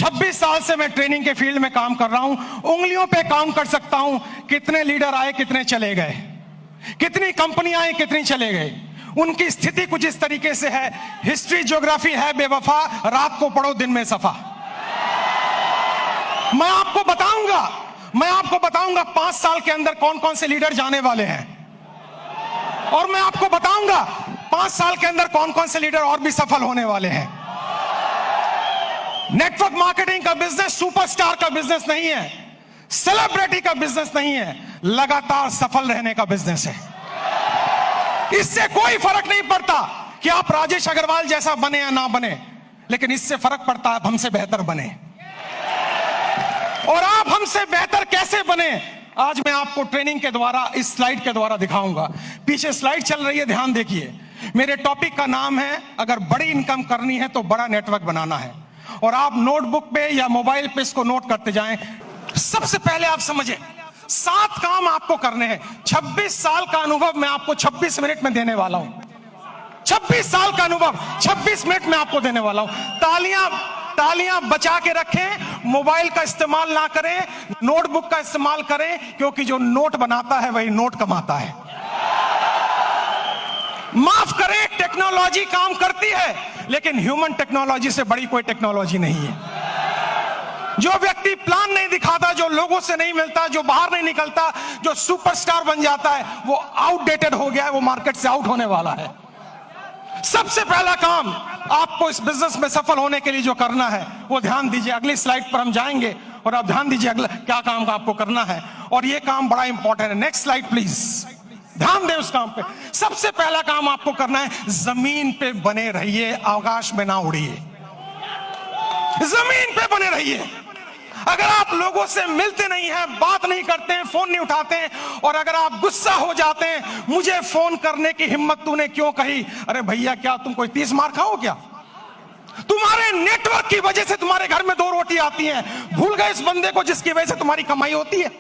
26 साल से मैं ट्रेनिंग के फील्ड में काम कर रहा हूं। उंगलियों पे काउंट कर सकता हूं कितने लीडर आए, कितने चले गए, कितनी कंपनियां आई, कितनी चले गए। उनकी स्थिति कुछ इस तरीके से है। हिस्ट्री ज्योग्राफी है बेवफा, रात को पढ़ो दिन में सफा। मैं आपको बताऊंगा 5 साल के अंदर कौन कौन से लीडर जाने वाले हैं, और मैं आपको बताऊंगा 5 साल के अंदर कौन कौन से लीडर और भी सफल होने वाले हैं। नेटवर्क मार्केटिंग का बिजनेस सुपरस्टार का बिजनेस नहीं है, सेलिब्रिटी का बिजनेस नहीं है, लगातार सफल रहने का बिजनेस है। इससे कोई फर्क नहीं पड़ता कि आप राजेश अग्रवाल जैसा बने या ना बने, लेकिन इससे फर्क पड़ता है आप हमसे बेहतर बने। और आप हमसे बेहतर कैसे बने, आज मैं आपको ट्रेनिंग के द्वारा, इस स्लाइड के द्वारा दिखाऊंगा। पीछे स्लाइड चल रही है, ध्यान देखिए। मेरे टॉपिक का नाम है, अगर बड़ी इनकम करनी है तो बड़ा नेटवर्क बनाना है। और आप नोटबुक पे या मोबाइल पे इसको नोट करते जाएं। सबसे पहले आप समझें, 7 काम आपको करने हैं। 26 साल का अनुभव मैं आपको 26 मिनट में देने वाला हूं। 26 साल का अनुभव 26 मिनट में आपको देने वाला हूं। तालियां बचा के रखें, मोबाइल का इस्तेमाल ना करें, नोटबुक का इस्तेमाल करें, क्योंकि जो नोट बनाता है वही नोट कमाता है। माफ करें, टेक्नोलॉजी काम करती है, लेकिन ह्यूमन टेक्नोलॉजी से बड़ी कोई टेक्नोलॉजी नहीं है। जो व्यक्ति प्लान नहीं दिखाता, जो लोगों से नहीं मिलता, जो बाहर नहीं निकलता, जो सुपरस्टार बन जाता है, वो आउटडेटेड हो गया है, वो मार्केट से आउट होने वाला है। सबसे पहला काम आपको इस बिजनेस में सफल होने के लिए जो करना है वो ध्यान दीजिए। अगली स्लाइड पर हम जाएंगे और आप ध्यान दीजिए अगला क्या काम का आपको करना है, और ये काम बड़ा इंपॉर्टेंट है। नेक्स्ट स्लाइड प्लीज, ध्यान दें उस काम पे। सबसे पहला काम आपको करना है, जमीन पे बने रहिए, आकाश में ना उड़िए। जमीन पे बने रहिए। अगर आप लोगों से मिलते नहीं हैं, बात नहीं करते हैं, फोन नहीं उठाते हैं, और अगर आप गुस्सा हो जाते हैं, मुझे फोन करने की हिम्मत तूने क्यों कही? अरे भैया, क्या तुम कोई 30 मार खाओ क्या? तुम्हारे नेटवर्क की वजह से तुम्हारे घर में 2 रोटी आती हैं। भूल गए इस बंदे को जिसकी वजह से तुम्हारी कमाई होती है?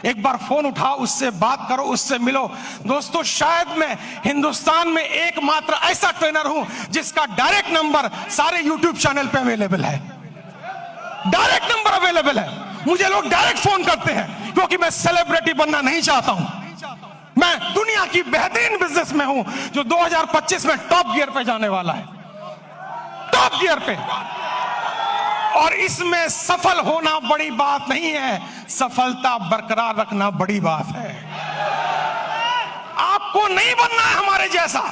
एक बार फोन उठाओ, उससे बात करो, उससे मिलो। दोस्तों, शायद मैं हिंदुस्तान में एकमात्र ऐसा ट्रेनर हूं जिसका डायरेक्ट नंबर सारे यूट्यूब चैनल पे अवेलेबल है। डायरेक्ट नंबर अवेलेबल है। मुझे लोग डायरेक्ट फोन करते हैं, क्योंकि मैं सेलिब्रिटी बनना नहीं चाहता हूं। मैं दुनिया की बेहतरीन बिजनेस में हूं, जो 2025 में टॉप गियर पे जाने वाला है, टॉप गियर पे। और इसमें सफल होना बड़ी बात नहीं है, सफलता बरकरार रखना बड़ी बात है। आपको नहीं बनना है हमारे जैसा,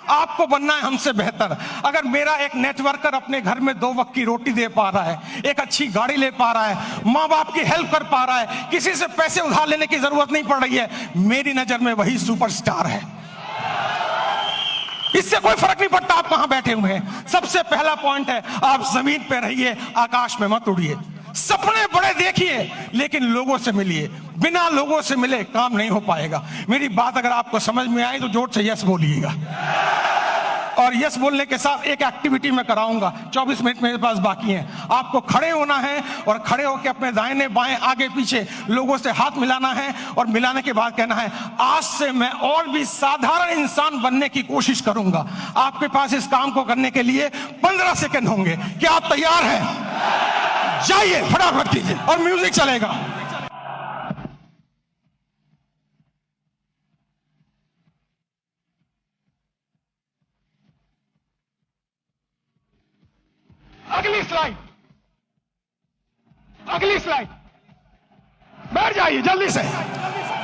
आपको बनना है हमसे बेहतर। अगर मेरा एक नेटवर्कर अपने घर में 2 वक्त की रोटी दे पा रहा है, एक अच्छी गाड़ी ले पा रहा है, माँ बाप की हेल्प कर पा रहा है, किसी से पैसे उधार लेने की जरूरत नहीं पड़ रही है, मेरी नजर में वही सुपरस्टार है। इससे कोई फर्क नहीं पड़ता आप कहां बैठे हुए हैं। सबसे पहला पॉइंट है, आप जमीन पे रहिए, आकाश में मत उड़िए। सपने बड़े देखिए, लेकिन लोगों से मिलिए। बिना लोगों से मिले काम नहीं हो पाएगा। मेरी बात अगर आपको समझ में आई तो जोर से यस बोलिएगा। और यस बोलने के साथ एक एक्टिविटी मैं कराऊंगा। 24 मिनट मेरे पास बाकी हैं। आपको खड़े होना है और खड़े होकर अपने दाहिने बाएं आगे पीछे लोगों से हाथ मिलाना है, और मिलाने के बाद कहना है, आज से मैं और भी साधारण इंसान बनने की कोशिश करूंगा। आपके पास इस काम को करने के लिए 15 सेकंड होंगे। क्या आप तैयार हैं? जाइए, फटाफट कीजिए, और म्यूजिक चलेगा। अगली स्लाइड, बैठ जाइए जल्दी से।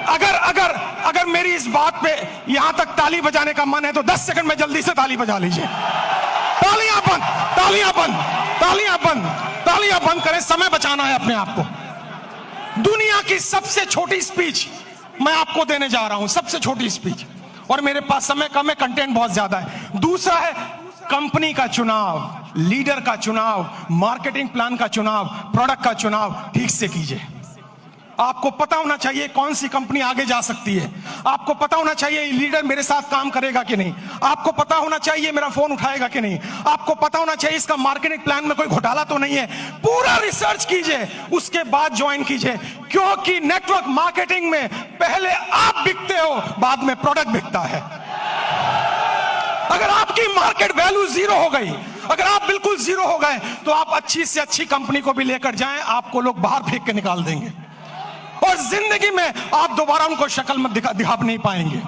अगर मेरी इस बात पे यहां तक ताली बजाने का मन है तो 10 सेकंड में जल्दी से ताली बजा लीजिए। तालियां बंद, तालियां बंद, तालियां बंद, तालियां बंद करें, समय बचाना है अपने आप को। दुनिया की सबसे छोटी स्पीच मैं आपको देने जा रहा हूं, सबसे छोटी स्पीच, और मेरे पास समय कम है, कंटेंट बहुत ज्यादा है। दूसरा है कंपनी का चुनाव, लीडर का चुनाव, मार्केटिंग प्लान का चुनाव, प्रोडक्ट का चुनाव ठीक से कीजिए। आपको पता होना चाहिए कौन सी कंपनी आगे जा सकती है। आपको पता होना चाहिए लीडर मेरे साथ काम करेगा कि नहीं। आपको पता होना चाहिए मेरा फोन उठाएगा कि नहीं। आपको पता होना चाहिए इसका मार्केटिंग प्लान में कोई घोटाला तो नहीं है। पूरा रिसर्च कीजिए, उसके बाद ज्वाइन कीजिए, क्योंकि नेटवर्क मार्केटिंग में पहले आप बिकते हो, बाद में प्रोडक्ट बिकता है। अगर आपकी मार्केट वैल्यू 0 हो गई, अगर आप बिल्कुल जीरो हो गए तो आप अच्छी से अच्छी कंपनी को भी लेकर जाएं, आपको लोग बाहर फेंक के निकाल देंगे और जिंदगी में आप दोबारा उनको शक्ल में दिखा नहीं पाएंगे।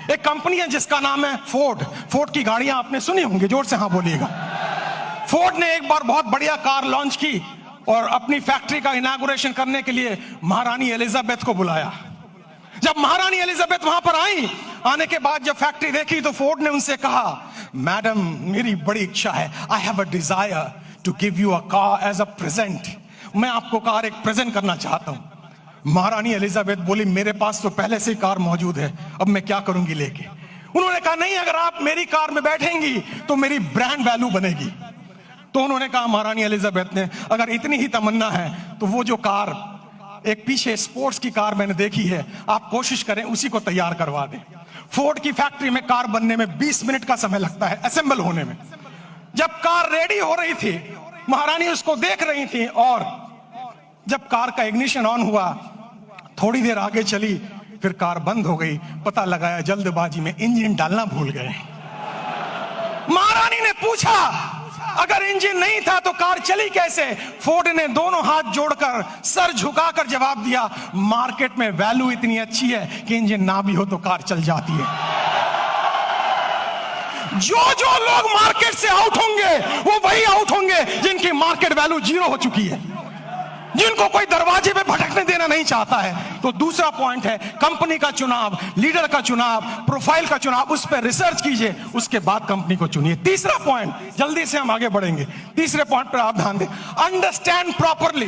एक कंपनी है जिसका नाम है फोर्ड। फोर्ड की गाड़ियां आपने सुनी होंगी, जोर से हाँ बोलिएगा। फोर्ड ने एक बार बहुत बढ़िया कार लॉन्च की और अपनी फैक्ट्री का इनॉग्रेशन करने के लिए महारानी एलिजाबेथ को बुलाया। जब महारानी एलिजाबेथ वहां पर आई, आने के बाद जब फैक्ट्री देखी तो फोर्ड ने उनसे कहा, मैडम मेरी बड़ी इच्छा है, I have a desire to give you a car as a present. मैं आपको कार एक प्रेजेंट करना चाहता हूं। महारानी एलिजाबेथ बोली, मेरे पास तो पहले से ही कार मौजूद है, अब मैं क्या करूंगी लेके। उन्होंने कहा, नहीं, अगर आप मेरी कार में बैठेंगी तो मेरी ब्रांड वैल्यू बनेगी। तो उन्होंने कहा, महारानी एलिजाबेथ ने, अगर इतनी ही तमन्ना है तो वो जो कार एक पीछे स्पोर्ट्स की कार मैंने देखी है, आप कोशिश करें उसी को तैयार करवा दें। फोर्ड की फैक्ट्री में कार बनने में 20 मिनट का समय लगता है, असेंबल होने में। जब कार रेडी हो रही थी, महारानी उसको देख रही थी और जब कार का इग्निशन ऑन हुआ, थोड़ी देर आगे चली, फिर कार बंद हो गई। पता लगाया जल्दबाजी में इंजन डालना भूल गए। महारानी ने पूछा, अगर इंजन नहीं था तो कार चली कैसे? फोर्ड ने दोनों हाथ जोड़कर सर झुकाकर जवाब दिया, मार्केट में वैल्यू इतनी अच्छी है कि इंजन ना भी हो तो कार चल जाती है। जो लोग मार्केट से आउट होंगे वो वही आउट होंगे जिनकी मार्केट वैल्यू जीरो हो चुकी है, जिनको कोई दरवाजे पे भटकने देना नहीं चाहता है। तो दूसरा पॉइंट है कंपनी का चुनाव, लीडर का चुनाव, प्रोफाइल का चुनाव, उस पर रिसर्च कीजिए, उसके बाद कंपनी को चुनिए। तीसरा पॉइंट, जल्दी से हम आगे बढ़ेंगे, तीसरे पॉइंट पर आप ध्यान दें, अंडरस्टैंड प्रॉपरली।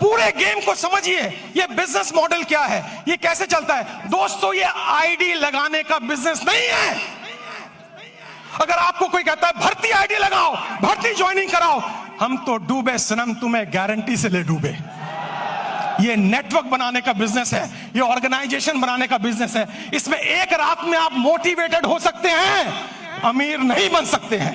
पूरे गेम को समझिए, ये बिजनेस मॉडल क्या है, ये कैसे चलता है। दोस्तों, ये आईडी लगाने का बिजनेस नहीं है। अगर आपको कोई कहता है भर्ती आईडी लगाओ, भर्ती ज्वाइनिंग कराओ, हम तो डूबे सनम, तुम्हें गारंटी से ले डूबे। ये नेटवर्क बनाने का बिजनेस है, ये ऑर्गेनाइजेशन बनाने का बिजनेस है। इसमें एक रात में आप मोटिवेटेड हो सकते हैं, अमीर नहीं बन सकते हैं।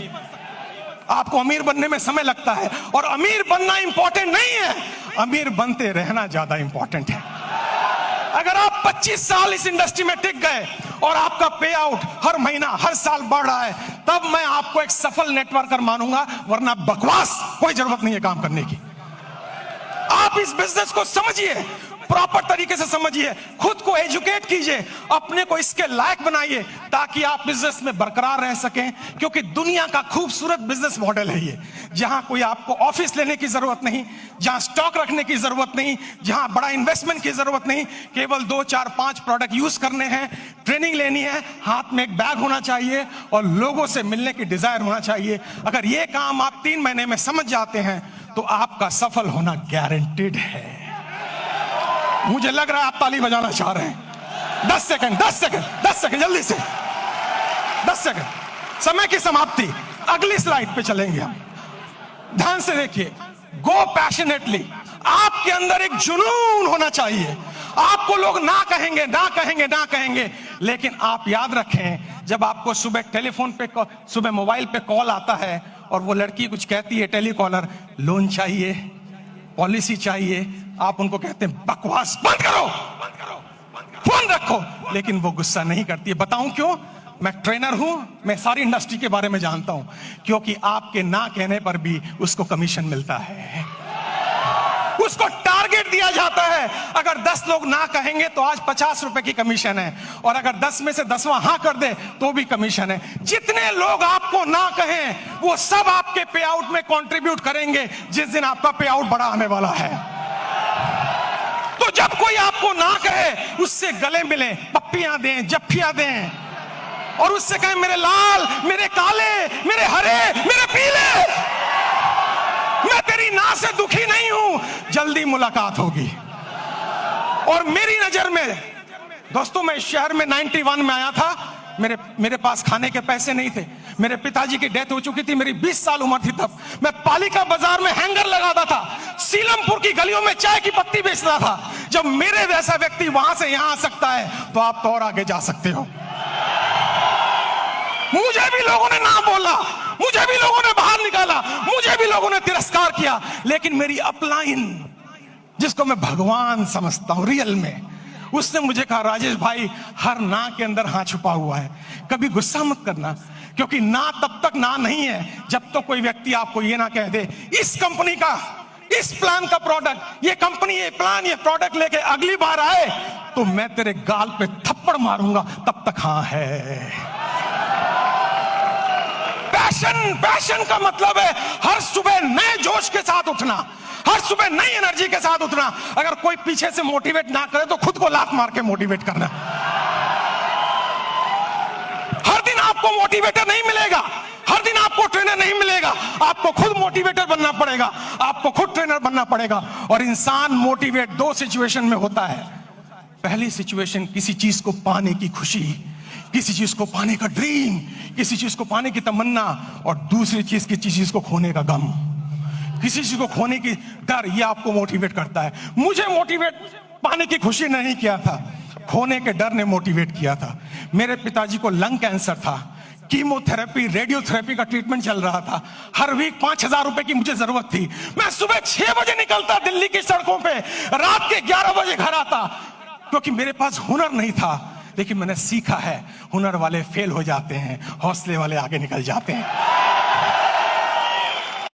आपको अमीर बनने में समय लगता है और अमीर बनना इंपॉर्टेंट नहीं है, अमीर बनते रहना ज्यादा इंपॉर्टेंट है। अगर आप 25 साल इस इंडस्ट्री में टिक गए और आपका पे आउट हर महीना हर साल बढ़ रहा है, तब मैं आपको एक सफल नेटवर्कर मानूंगा, वरना बकवास कोई जरूरत नहीं है काम करने की। आप इस बिजनेस को समझिए, प्रॉपर तरीके से समझिए, खुद को एजुकेट कीजिए, अपने को इसके लायक बनाइए ताकि आप बिजनेस में बरकरार रह सकें। क्योंकि दुनिया का खूबसूरत बिजनेस मॉडल है ये, जहां कोई आपको ऑफिस लेने की जरूरत नहीं, जहां स्टॉक रखने की जरूरत नहीं, जहां बड़ा इन्वेस्टमेंट की जरूरत नहीं, केवल 2, 4, 5 प्रोडक्ट यूज करने हैं, ट्रेनिंग लेनी है, हाथ में एक बैग होना चाहिए और लोगों से मिलने की डिजायर होना चाहिए। अगर ये काम आप 3 महीने में समझ जाते हैं तो आपका सफल होना गारंटेड है। मुझे लग रहा है आप ताली बजाना चाह रहे हैं। 10 सेकंड जल्दी से, 10 सेकंड, समय की समाप्ति। अगली स्लाइड पे चलेंगे हम, ध्यान से देखिए। गो पैशनेटली, आपके अंदर एक जुनून होना चाहिए। आपको लोग ना कहेंगे, लेकिन आप याद रखें, जब आपको सुबह टेलीफोन पे, सुबह मोबाइल पे कॉल आता है और वो लड़की कुछ कहती है, टेलीकॉलर, लोन चाहिए, पॉलिसी चाहिए, आप उनको कहते हैं बकवास बंद करो, फोन रखो, लेकिन वो गुस्सा नहीं करती है। बताऊं क्यों? मैं ट्रेनर हूं, मैं सारी इंडस्ट्री के बारे में जानता हूं। क्योंकि आपके ना कहने पर भी उसको कमीशन मिलता है, उसको टारगेट दिया जाता है। अगर 10 लोग ना कहेंगे तो आज 50 रुपए की कमीशन है, और अगर 10 में से 10वां हाँ कर दे तो भी कमीशन है। जितने लोग आपको ना कहें वो सब आपके पे आउट में कंट्रीब्यूट करेंगे जिस दिन आपका पे आउट बड़ा आने वाला है। तो जब कोई आपको ना कहे, उससे गले मिले, पप्पियां दें, जफ्फियां दें, और उससे कहें मेरे लाल, मेरे काले, मेरे हरे, मेरे पीले, मैं तेरी ना से दुखी नहीं हूं, जल्दी मुलाकात होगी। और मेरी नजर में दोस्तों, मैं इस शहर में 91 में आया था, मेरे पास खाने के पैसे नहीं थे, मेरे पिताजी की डेथ हो चुकी थी, मेरी 20 साल उम्र थी तब। मैं पालिका बाजार में हैंगर लगाता था, सीलमपुर की गलियों में चाय की पत्ती बेचता था। जब मेरे जैसा व्यक्ति वहां से यहां आ सकता है तो आप तो और आगे जा सकते हो। मुझे भी लोगों ने ना बोला, मुझे भी लोगों ने बाहर निकाला, मुझे भी लोगों ने तिरस्कार किया, लेकिन मेरी अपलाइन, जिसको मैं भगवान समझता हूं रियल में, उसने मुझे कहा, राजेश भाई, हर ना के अंदर हाँ छुपा हुआ है, कभी गुस्सा मत करना, क्योंकि ना तब तक ना नहीं है जब तो कोई व्यक्ति आपको ये ना कह दे इस कंपनी का, इस प्लान का प्रोडक्ट, ये कंपनी, ये प्लान, ये प्रोडक्ट लेके अगली बार आए तो मैं तेरे गाल पे थप्पड़ मारूंगा, तब तक हाँ है। पैशन का मतलब है हर सुबह नए जोश के साथ उठना, हर सुबह नई एनर्जी के साथ उठना। अगर कोई पीछे से मोटिवेट ना करे तो खुद को लात मार के मोटिवेट करना। हर दिन आपको मोटिवेटर नहीं मिलेगा, हर दिन आपको ट्रेनर नहीं मिलेगा, आपको खुद मोटिवेटर बनना पड़ेगा, आपको खुद ट्रेनर बनना पड़ेगा। और इंसान मोटिवेट दो सिचुएशन में होता है। पहली सिचुएशन किसी चीज को पाने की खुशी, किसी चीज को पाने का ड्रीम, किसी चीज को पाने की तमन्ना, और दूसरी चीज किसी चीज को खोने का गम, किसी चीज को खोने की डर, ये आपको मोटिवेट करता है। मुझे मोटिवेट पाने की खुशी नहीं किया था, खोने के डर ने मोटिवेट किया था। मेरे पिताजी को लंग कैंसर था, कीमोथेरेपी, रेडियोथेरेपी का ट्रीटमेंट चल रहा था। हर वीक 5,000 रुपए की मुझे जरूरत थी। मैं सुबह 6 बजे निकलता दिल्ली की सड़कों पे, रात के 11 बजे घर आता, क्योंकि मेरे पास हुनर नहीं था। लेकिन मैंने सीखा है, हुनर वाले फेल हो जाते हैं, हौसले वाले आगे निकल जाते हैं।